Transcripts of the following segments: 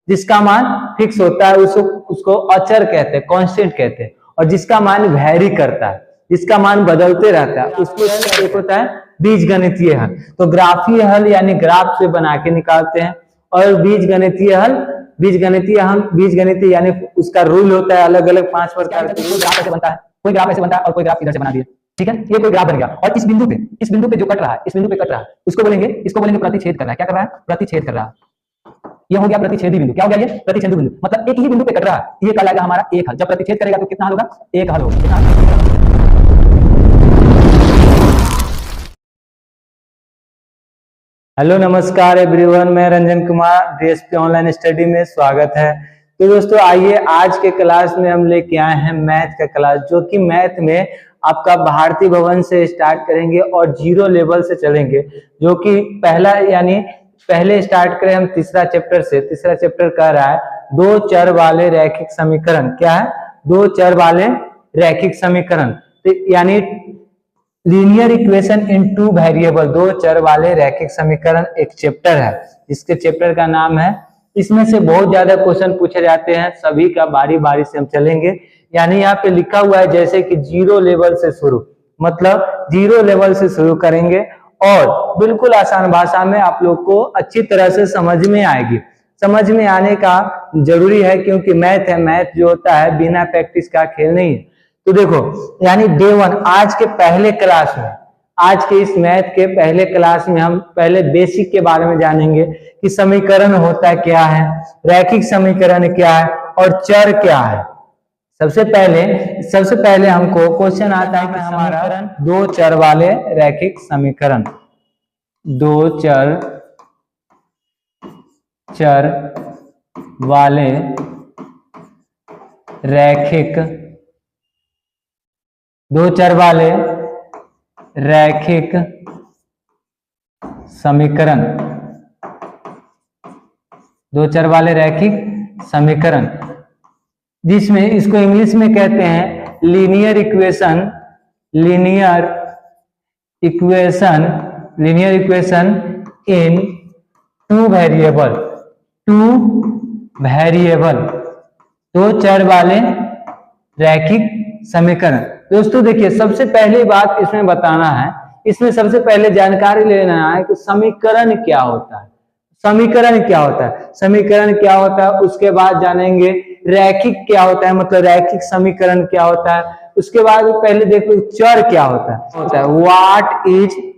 जिसका मान फिक्स होता है उसको अचर कहते हैं, कांस्टेंट कहते हैं। और जिसका मान वैरी करता है, जिसका मान बदलते रहता है, उसको एक होता है बीजगणितीय हल। तो ग्राफीय हल यानी ग्राफ से बना के निकालते हैं, और बीजगणितीय हल बीजगणितीय यानी उसका रूल होता है अलग अलग 5 प्रकार के। ग्राफ ऐसे बनता है, कोई ग्राफ ऐसे बनता है और कोई ग्राफ इधर से बना दिया, ठीक है। ये कोई ग्राफ बन गया और इस बिंदु पे जो कट रहा है, इस बिंदु पे कट रहा है, इसको बोलेंगे प्रतिच्छेद कर रहा है। क्या कर रहा है? प्रतिच्छेद कर रहा है। ये हो गया प्रतिच्छेदी बिंदु। क्या हो गया? ये प्रतिच्छेदी बिंदु, मतलब एक ही बिंदु पे कट रहा है, ये कहलाएगा हमारा एक हल। जब प्रतिच्छेद करेगा तो कितना हल होगा? एक हल होगा। हेलो नमस्कार एवरीवन, मैं Ranjan Kumar, DSP online study में स्वागत है। तो दोस्तों आइए आज के क्लास में हम लेके आए हैं मैथ का क्लास, जो कि मैथ में आपका भारती भवन से स्टार्ट करेंगे और 0 लेवल से चलेंगे। जो कि पहले स्टार्ट करें हम तीसरा चैप्टर से। तीसरा चैप्टर कह रहा है 2 चर वाले रैखिक समीकरण। क्या है? 2 चर वाले रैखिक समीकरण, तो यानी लीनियर इक्वेशन इन 2 वेरिएबल। 2 चर वाले रैखिक समीकरण एक चैप्टर है, इसके चैप्टर का नाम है। इसमें से बहुत ज्यादा क्वेश्चन पूछे जाते हैं, सभी का बारी बारी से हम चलेंगे। यानी यहाँ पे लिखा हुआ है जैसे कि 0 लेवल से शुरू, मतलब 0 लेवल से शुरू करेंगे और बिल्कुल आसान भाषा में आप लोग को अच्छी तरह से समझ में आएगी। समझ में आने का जरूरी है क्योंकि मैथ है, मैथ जो होता है बिना प्रैक्टिस का खेल नहीं है। तो देखो यानी डे 1 आज के पहले क्लास में, आज के इस मैथ के पहले क्लास में हम पहले बेसिक के बारे में जानेंगे कि समीकरण होता क्या है, रैखिक समीकरण क्या है और चर क्या है। सबसे पहले हमको क्वेश्चन आता है कि हमारा 2 चर वाले रैखिक समीकरण, 2 चर वाले रैखिक 2 चर वाले रैखिक समीकरण, 2 चर वाले रैखिक समीकरण, जिसमें इसको इंग्लिश में कहते हैं लीनियर इक्वेशन इन 2 वेरिएबल। 2 चर वाले रैखिक समीकरण। दोस्तों देखिए, सबसे पहली बात इसमें बताना है, इसमें सबसे पहले जानकारी लेना है कि समीकरण क्या होता है। समीकरण क्या होता है, उसके बाद जानेंगे रैखिक क्या होता है, मतलब रैखिक समीकरण क्या होता है। उसके बाद पहले देखो चर क्या होता है। What is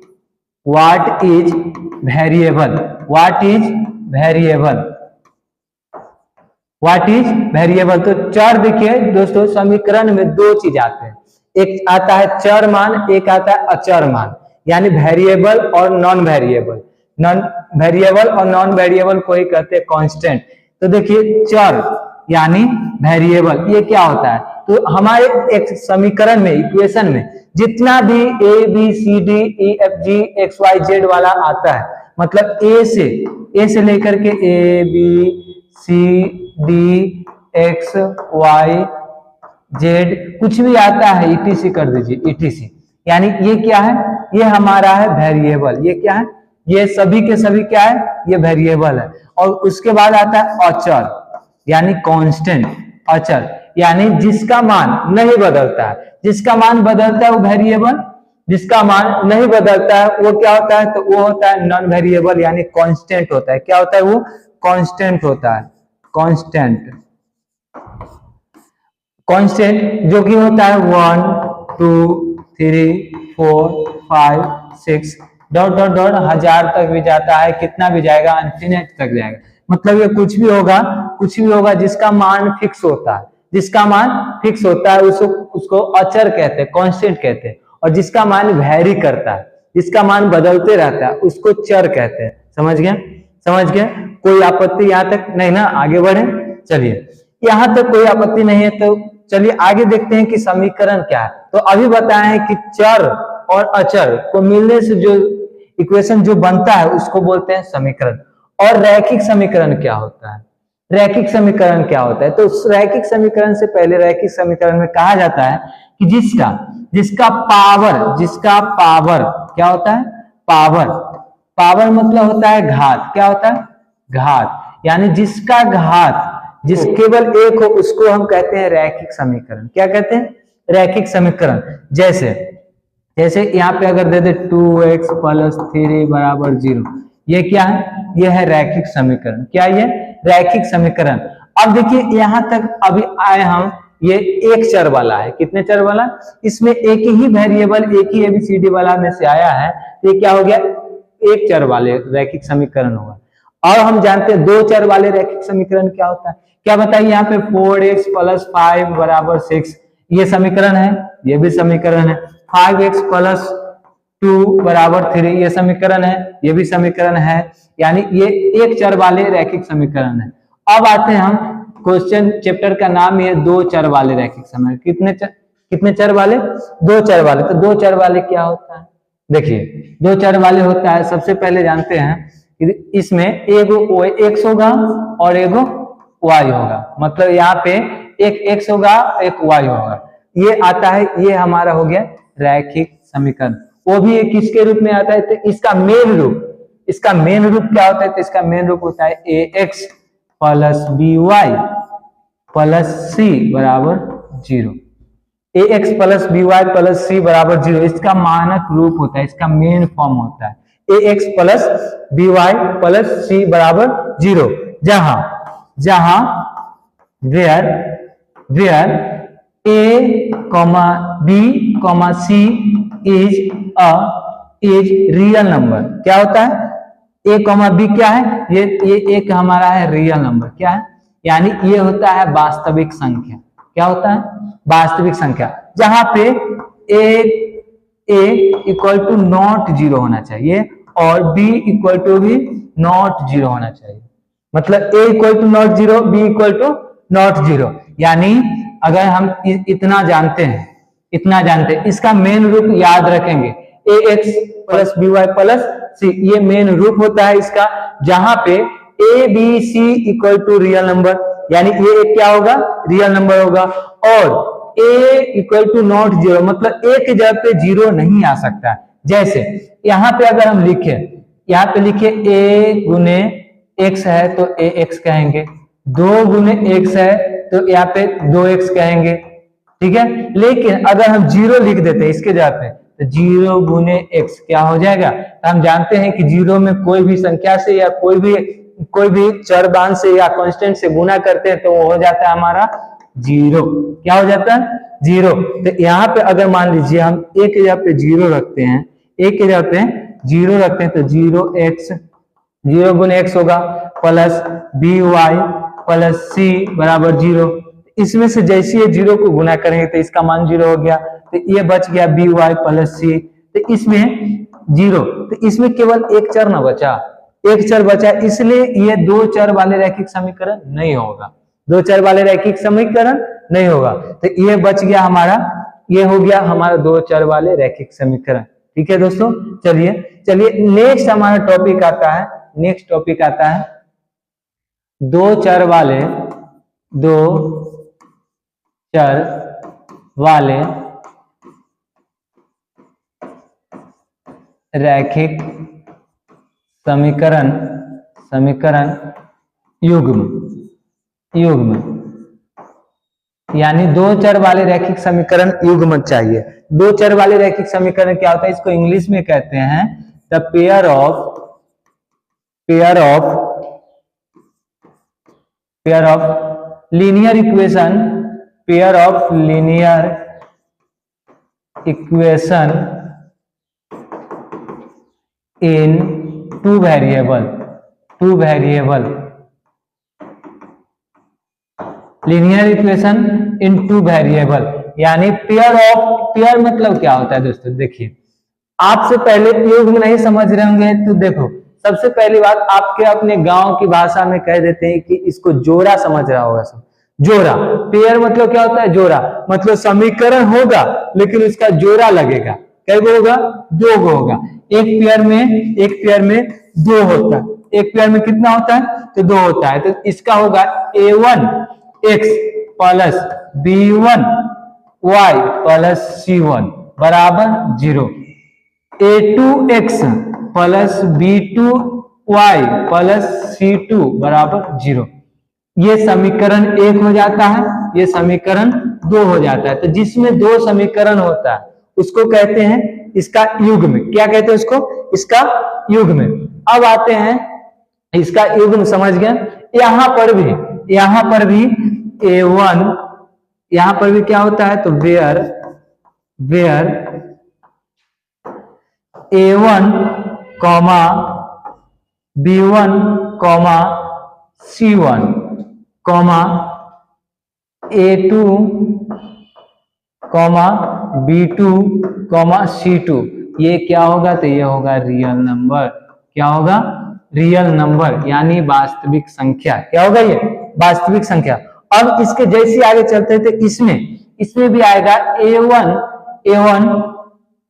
variable. तो चर देखिए दोस्तों, समीकरण में 2 चीज आते हैं, एक आता है चर मान, एक आता है अचर मान, यानी वेरिएबल और नॉन वेरिएबल। नॉन वेरिएबल को ही कहते हैं कांस्टेंट। तो देखिए चर यानी वेरिएबल, ये क्या होता है? तो हमारे एक समीकरण में, इक्वेशन में जितना भी A B C D E F G X Y Z वाला आता है, मतलब ए से लेकर के A B C D X Y Z कुछ भी आता है ईटीसी कर दीजिए, ईटीसी। यानी ये क्या है? ये हमारा है वेरिएबल। ये क्या है? ये सभी के सभी क्या है? ये वेरिएबल है। और उसके बाद आता है अचर यानी कांस्टेंट। अचर यानी जिसका मान नहीं बदलता है, जिसका मान बदलता है वो वेरिएबल, जिसका मान नहीं बदलता है वो क्या होता है? तो वो होता है नॉन वेरिएबल यानी कांस्टेंट होता है। क्या होता है? वो कांस्टेंट होता है। कांस्टेंट जो कि होता है 1 2 3 4 5 6 डॉट डॉट डॉट 1000 तक भी जाता है, कितना भी जाएगा, इनफिनिट तक जाएगा। मतलब ये कुछ भी होगा जिसका मान फिक्स होता है, उसको अचर कहते हैं, कांस्टेंट कहते हैं। और जिसका मान वेरी करता है, जिसका मान बदलते रहता है, उसको चर कहते हैं। समझ गए? कोई आपत्ति यहाँ तक नहीं ना? आगे बढ़े, चलिए। यहाँ तक कोई आपत्ति नहीं है तो चलिए आगे देखते हैं कि समीकरण क्या है। तो अभी बताएं कि चर और अचर को मिलने से जो इक्वेशन जो बनता है उसको बोलते हैं समीकरण। और रैखिक समीकरण क्या होता है? तो रैखिक समीकरण से पहले रैखिक समीकरण में कहा जाता है कि जिसका पावर क्या होता है? पावर मतलब होता है घात। क्या होता है? घात। यानी जिसका घात जिस केवल एक हो उसको हम कहते हैं रैखिक समीकरण। क्या कहते हैं? रैखिक समीकरण। जैसे जैसे यहाँ पे अगर दे दे 2x प्लस 3 बराबर 0, ये क्या है? ये है रैखिक समीकरण। क्या ये? रैखिक समीकरण। अब देखिए यहाँ तक अभी आए हम, ये एक चर वाला है। कितने चर वाला? इसमें एक ही वेरिएबल, एक ही एबीसीडी वाला में से आया है, ये क्या हो गया? एक चर वाले रैखिक समीकरण होगा। और हम जानते हैं दो चर वाले रैखिक समीकरण क्या होता है? क्या बताइए? यहाँ पे 4x प्लस 5 बराबर 6, ये समीकरण है, ये भी समीकरण है। 5x प्लस 2 बराबर 3, ये समीकरण है, ये भी समीकरण है। यानी ये एक चर वाले रैखिक समीकरण है। अब आते हैं हम क्वेश्चन, चैप्टर का नाम ये दो चर वाले रैखिक समीकरण। कितने चर वाले? दो चर वाले। तो दो चर वाले क्या होता है? देखिए दो चर वाले होता है, सबसे पहले जानते हैं इसमें एगो एक्स होगा और एगो वाई होगा। मतलब यहाँ पे एक एक्स होगा, एक वाई होगा। ये आता है, ये हमारा हो गया रैखिक समीकरण। वो भी एक किसके रूप में आता है? तो इसका मेन रूप क्या होता है? तो इसका मेन रूप होता है ax plus by plus c बराबर 0। ax plus by plus c बराबर 0 इसका मानक रूप होता है, इसका मेन फॉर्म होता है ax plus by plus c बराबर 0, जहां where a b c is real number. क्या होता है? a b क्या है? ये एक हमारा है रियल नंबर। क्या है? यानी ये होता है वास्तविक संख्या। क्या होता है? वास्तविक संख्या, जहां पे a इक्वल टू नॉट 0 होना चाहिए और b इक्वल टू भी नॉट 0 होना चाहिए। मतलब a equal to not 0, b equal to not 0। यानी अगर हम इतना जानते हैं, इसका मेन रूप याद रखेंगे, ax plus by plus c, ये मेन रूप होता है इसका, जहां पे a b c equal to real number, यानी ये क्या होगा? रियल नंबर होगा। और a इक्वल टू नॉट 0, मतलब a की जगह पे 0 नहीं आ सकता। जैसे यहाँ पे अगर हम लिखे a गुने x है तो ax कहेंगे, 2 गुने x है तो यहाँ पे 2x कहेंगे। ठीक है, लेकिन अगर हम 0 लिख देते हैं इसके जगह पे, तो 0 गुने x क्या हो जाएगा? तो हम जानते हैं कि 0 में कोई भी संख्या से या कोई भी चरबान से या कांस्टेंट से गुना करते हैं तो वो हो जाता है हमारा 0। क्या हो जाता है? 0। तो यहाँ पे अगर मान लीजिए हम a के जगह पे 0 रखते हैं, a के जगह पे 0 रखते हैं, तो 0 गुने x होगा प्लस by प्लस c बराबर 0। इसमें से जैसे ये 0 को गुना करेंगे तो इसका मान 0 हो गया, तो ये बच गया by प्लस c। तो इसमें 0, तो इसमें केवल एक चर ना बचा, एक चर बचा, इसलिए ये दो चर वाले रैखिक समीकरण नहीं होगा। दो चर वाले रैखिक समीकरण नहीं होगा, तो ये बच गया हमारा, ये हो गया हमारा दो चर वाले रैखिक समीकरण। ठीक है दोस्तों, चलिए नेक्स्ट हमारा टॉपिक आता है दो चर वाले रैखिक समीकरण युग्म, यानी दो चर वाले रैखिक समीकरण युग्म चाहिए। दो चर वाले रैखिक समीकरण क्या होता है? इसको इंग्लिश में कहते हैं the pair of linear equation in two variable linear equation in two variable, यानी पेयर मतलब क्या होता है दोस्तों? देखिए, आपसे पहले युग्म नहीं समझ रहे होंगे तो देखो, सबसे पहली बात आपके अपने गांव की भाषा में कह देते हैं कि इसको जोड़ा समझ रहा होगा सब। जोड़ा, पेयर मतलब क्या होता है? जोड़ा मतलब समीकरण होगा लेकिन उसका जोड़ा लगेगा। कई गो होगा? 2 गो होगा। एक पेयर में 2 होता है, एक पेयर में कितना होता है? तो 2 होता है। तो इसका होगा a1x plus b1y plus c1 बराबर 0, a2x plus b2 y plus C2 बराबर 0। ये समीकरण 1 हो जाता है, ये समीकरण 2 हो जाता है। तो जिसमें दो समीकरण होता है उसको कहते हैं इसका युग्म। क्या कहते हैं उसको? इसका युग्म। अब आते हैं इसका युग्म, समझ गए? यहां पर भी A1, यहां पर भी क्या होता है? तो where A1 comma B1 comma C1 comma A2 comma B2 comma C2, ये क्या होगा? तो ये होगा रियल नंबर। क्या होगा? रियल नंबर यानी वास्तविक संख्या। क्या होगा? ये वास्तविक संख्या। अब इसके जैसे आगे चलते हैं तो इसमें भी आएगा A1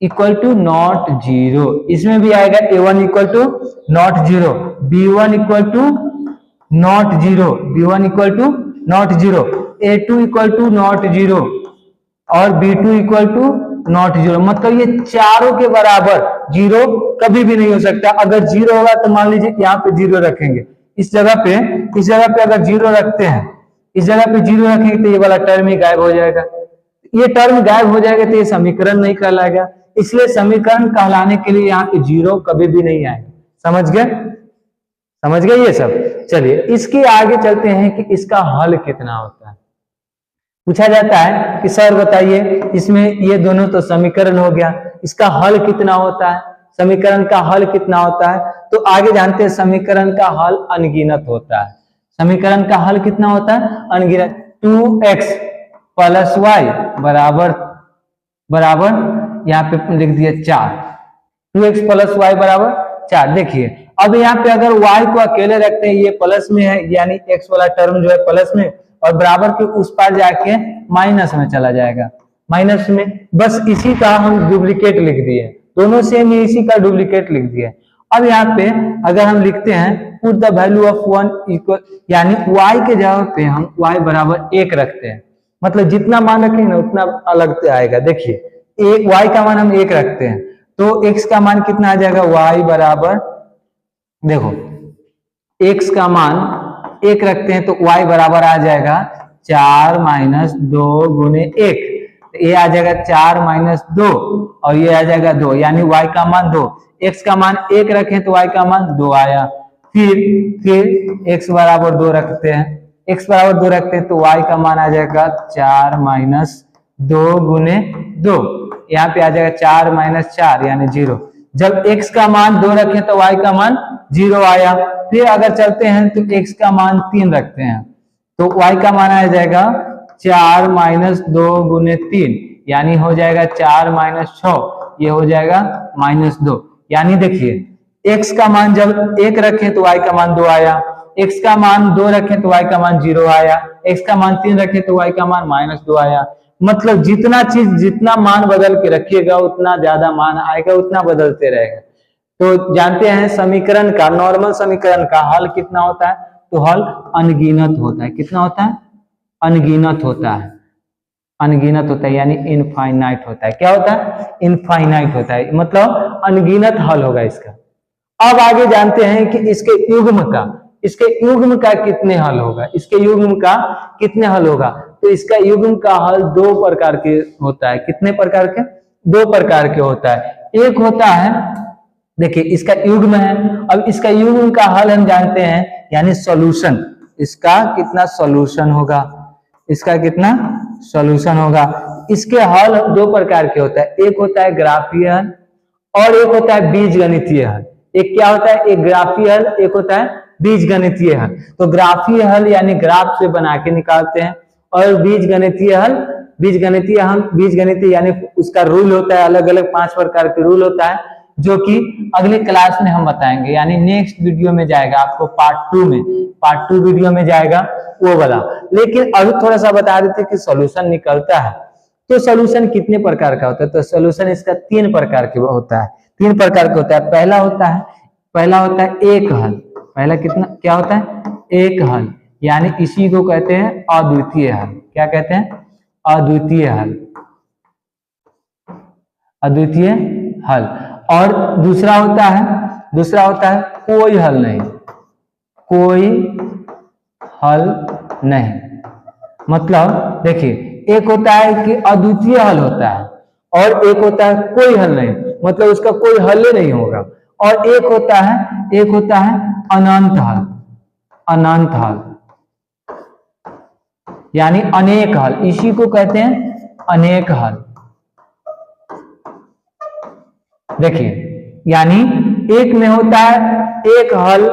इक्वल टू नॉट 0, इसमें भी आएगा A1 equal to not 0, B1 equal to not 0, B1 equal to not 0, A2 equal to not 0 और B2 इक्वल टू नॉट 0। मतलब ये चारों के बराबर 0 कभी भी नहीं हो सकता। अगर 0 होगा तो मान लीजिए यहाँ पे 0 रखेंगे, इस जगह पे अगर 0 रखते हैं, इस जगह पे 0 रखेंगे तो ये वाला टर्म ही गायब हो जाएगा। ये टर्म गायब हो जाएगा तो ये समीकरण नहीं कहलाएगा। इसलिए समीकरण कहलाने के लिए यहाँ पे 0 कभी भी नहीं आएगा। समझ गए ये सब? चलिए इसके आगे चलते हैं कि इसका हल कितना होता है। पूछा जाता है कि सर बताइए, इसमें ये दोनों तो समीकरण हो गया, इसका हल कितना होता है? समीकरण का हल कितना होता है? तो आगे जानते हैं समीकरण का हल अनगिनत होता है। समीकरण का हल कितना होता है? अनगिनत। 2x प्लस y बराबर यहाँ पे लिख दिया 4, 2x प्लस y बराबर 4। देखिए अब यहाँ पे अगर y को अकेले रखते हैं, ये प्लस में है यानी x वाला टर्म जो है प्लस में, और बराबर के उस पार जाके माइनस में चला जाएगा, माइनस में। बस इसी का हम डुप्लीकेट लिख दिए, दोनों सेम है, इसी का डुप्लीकेट लिख दिया। अब यहाँ पे अगर हम लिखते हैं put the value of 1 equal, यानी y के जगह पे हम y बराबर 1 रखते हैं, मतलब जितना मान रखेंगे ना उतना अलग से आएगा। देखिए y का मान हम 1 रखते हैं तो x का मान कितना आ जाएगा? y बराबर, देखो x का मान 1 रखते हैं तो y बराबर आ जाएगा 4 माइनस 2 गुने 1, ये आ जाएगा 4 माइनस 2 और ये आ जाएगा 2, यानी y का मान 2। x का मान 1 रखें तो y का मान 2 आया। फिर x बराबर 2 रखते हैं, x बराबर 2 रखते हैं तो y का मान आ जाएगा 4 माइनस 2 गुने 2, यहाँ पे आ जाएगा 4 माइनस 4 यानी 0। जब x का मान 2 रखें तो y का मान 0 आया। फिर अगर चलते हैं तो x का मान 3 रखते हैं तो y का मान आ जाएगा 4 माइनस 2 गुने 3, यानी हो जाएगा 4 माइनस 6, ये हो जाएगा माइनस 2। यानी देखिए x का मान जब 1 रखें तो y का मान 2 आया, x का मान 2 रखें तो y का मान 0 आया, x का मान 3 रखें तो y का मान माइनस 2 आया। मतलब जितना मान बदल के रखिएगा उतना ज्यादा मान आएगा, उतना बदलते रहेगा। तो जानते हैं समीकरण का, नॉर्मल समीकरण का हल कितना होता है? तो हल अनगिनत होता है। कितना होता है? अनगिनत होता है। अनगिनत होता है यानी इनफाइनाइट होता है। क्या होता है? इनफाइनाइट होता है, मतलब अनगिनत हल होगा इसका। अब आगे जानते हैं कि इसके युग्म का कितने हल होगा। इसके युग्म का कितने हल होगा? तो इसका युग्म का हल 2 प्रकार के होता है। कितने प्रकार के? 2 प्रकार के होता है। एक होता है, देखिए इसका युग्म है, अब इसका युग्म का हल हम जानते हैं यानी सॉल्यूशन। इसका कितना सॉल्यूशन होगा? इसका कितना सॉल्यूशन होगा? इसके हल 2 प्रकार के होता है। एक होता है ग्राफीय हल और एक होता है बीजगणितीय हल। एक क्या होता है? एक ग्राफीय हल, एक होता है बीजगणितीय हल। तो ग्राफीय हल यानी ग्राफ से बना के निकालते हैं, और बीजगणितीय यानी उसका रूल होता है, अलग अलग 5 प्रकार के रूल होता है, जो कि अगले क्लास में हम बताएंगे, यानी नेक्स्ट वीडियो में जाएगा आपको पार्ट 2 वीडियो में जाएगा वो वाला। लेकिन अभी थोड़ा सा बता देते कि सॉल्यूशन निकलता है तो सॉल्यूशन कितने प्रकार का होता है? तो सॉल्यूशन इसका 3 प्रकार के होता है। 3 प्रकार का होता है। पहला होता है एक हल। पहला क्या होता है? एक हल, यानी इसी को कहते हैं अद्वितीय हल। क्या कहते हैं? अद्वितीय हल। और दूसरा होता है दूसरा होता है कोई हल नहीं, कोई हल नहीं। मतलब देखिए एक होता है कि अद्वितीय हल होता है और एक होता है कोई हल नहीं, मतलब उसका कोई हल ही नहीं होगा। और एक होता है अनंत हल, अनंत हल यानी अनेक हल, इसी को कहते हैं अनेक हल। देखिए यानी एक में होता है एक हल,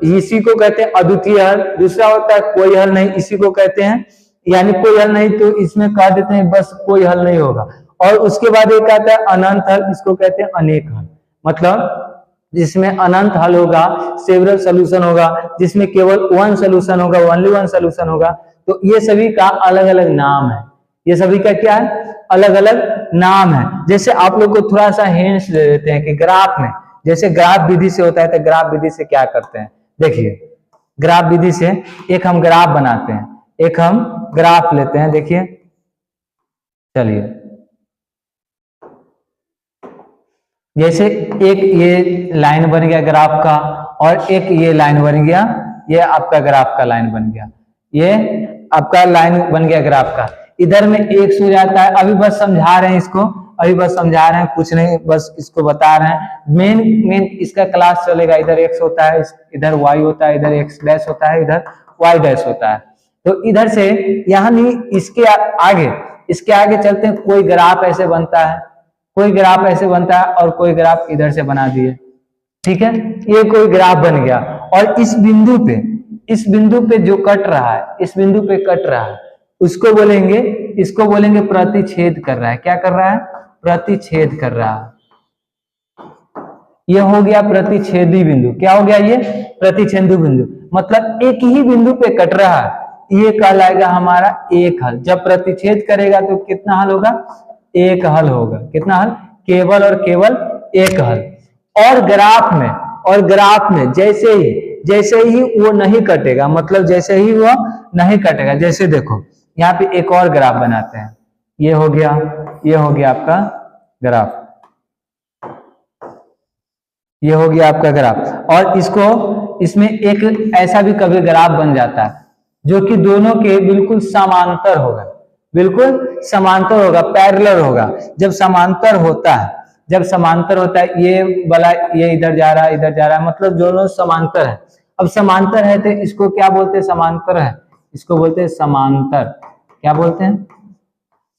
इसी को कहते हैं अद्वितीय हल। दूसरा होता है कोई हल नहीं, इसी को कहते हैं, यानी कोई हल नहीं तो इसमें कह देते हैं बस कोई हल नहीं होगा। और उसके बाद एक आता है अनंत हल, इसको कहते हैं अनेक हल। मतलब जिसमें अनंत हल होगा, सेवरल सॉल्यूशन होगा, जिसमें केवल वन सॉल्यूशन होगा, ओनली वन सॉल्यूशन होगा। तो ये सभी का अलग अलग नाम है, ये सभी का क्या है, अलग अलग नाम है। जैसे आप लोग को थोड़ा सा हिंट्स दे देते हैं कि ग्राफ में, जैसे ग्राफ विधि से होता है तो ग्राफ विधि से क्या करते हैं। देखिए ग्राफ विधि से एक हम ग्राफ बनाते हैं, एक हम ग्राफ लेते हैं। देखिए चलिए, जैसे एक ये लाइन बन गया ग्राफ का और एक ये लाइन बन गया, ये आपका ग्राफ का लाइन बन गया, ये आपका लाइन बन गया ग्राफ का। इधर में एक्स हो जाता है, अभी बस समझा रहे हैं इसको, अभी बस समझा रहे हैं, कुछ नहीं, बस इसको बता रहे हैं। मेन इसका क्लास चलेगा। इधर एक्स होता है, इधर वाई होता है, इधर एक्स डैश होता है, इधर वाई डैश होता है। तो इधर से यहाँ नहीं, इसके आगे चलते हैं। कोई ग्राफ ऐसे बनता है, कोई ग्राफ ऐसे बनता है और कोई ग्राफ इधर से बना दिए, ठीक है, ये कोई ग्राफ बन गया। और इस बिंदु पे जो कट रहा है, इस बिंदु पे कट रहा है, इसको बोलेंगे प्रतिच्छेद कर रहा है। क्या कर रहा है, प्रतिच्छेद कर रहा है। ये हो गया प्रतिच्छेदी बिंदु। क्या हो गया, ये प्रतिच्छेदी बिंदु। मतलब एक ही बिंदु पे कट रहा है, ये कहलाएगा हमारा एक हल। जब प्रतिच्छेद करेगा तो कितना हल होगा, एक हल होगा। कितना हल, केवल और केवल एक हल। और ग्राफ में जैसे ही वो नहीं कटेगा, मतलब जैसे ही वो नहीं कटेगा, जैसे देखो यहाँ पे एक और ग्राफ बनाते हैं, ये हो गया आपका ग्राफ, ये हो गया आपका ग्राफ। और इसमें एक ऐसा भी कभी ग्राफ बन जाता है जो कि दोनों के बिल्कुल समांतर होगा, बिल्कुल समांतर होगा, पैरेलल होगा। जब समांतर होता है, ये वाला ये इधर जा रहा है, मतलब दोनों समांतर है। अब समांतर है तो इसको क्या बोलते हैं, समांतर है, इसको बोलते हैं समांतर। क्या बोलते हैं,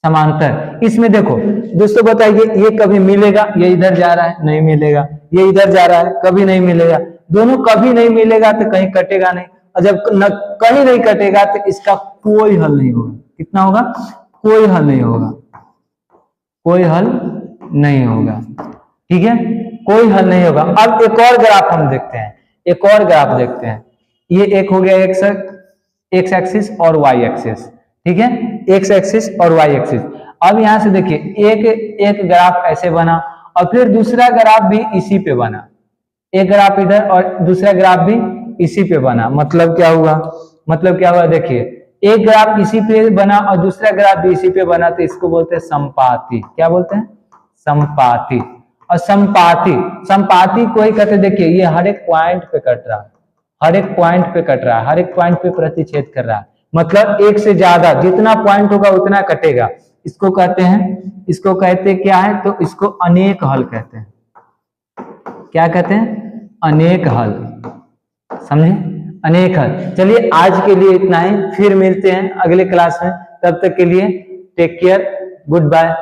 समांतर। इसमें देखो दोस्तों बताइए, ये कभी मिलेगा, ये इधर जा रहा है, नहीं मिलेगा, ये इधर जा रहा है, कभी नहीं मिलेगा। दोनों कभी नहीं मिलेगा तो कहीं कटेगा नहीं, और जब कहीं नहीं कटेगा तो इसका कोई हल नहीं होगा। कितना होगा, कोई हल नहीं होगा, कोई हल नहीं होगा, ठीक है, कोई हल नहीं होगा। अब एक और ग्राफ हम देखते हैं, ये एक हो गया एक्स एक्सिस और वाई एक्सिस, ठीक है, एक्स एक्सिस और वाई एक्सिस। अब यहां से देखिए एक ग्राफ ऐसे बना और फिर दूसरा ग्राफ भी इसी पे बना, एक ग्राफ इधर और दूसरा ग्राफ भी इसी पे बना। मतलब क्या हुआ, देखिए एक ग्राफ इसी पे बना और दूसरा ग्राफ भी इसी पे बना, तो इसको बोलते हैं संपाती। क्या बोलते हैं, संपाती। और संपाती को ही कहते, देखिए ये हर एक पॉइंट पे कट रहा है, हर एक पॉइंट पे प्रतिच्छेद कर रहा है। मतलब एक से ज्यादा, जितना पॉइंट होगा उतना कटेगा। इसको कहते क्या है, तो इसको अनेक हल कहते हैं। क्या कहते हैं, अनेक हल, समझे, अनेक हल। चलिए आज के लिए इतना ही, फिर मिलते हैं अगले क्लास में। तब तक के लिए टेक केयर, गुड बाय।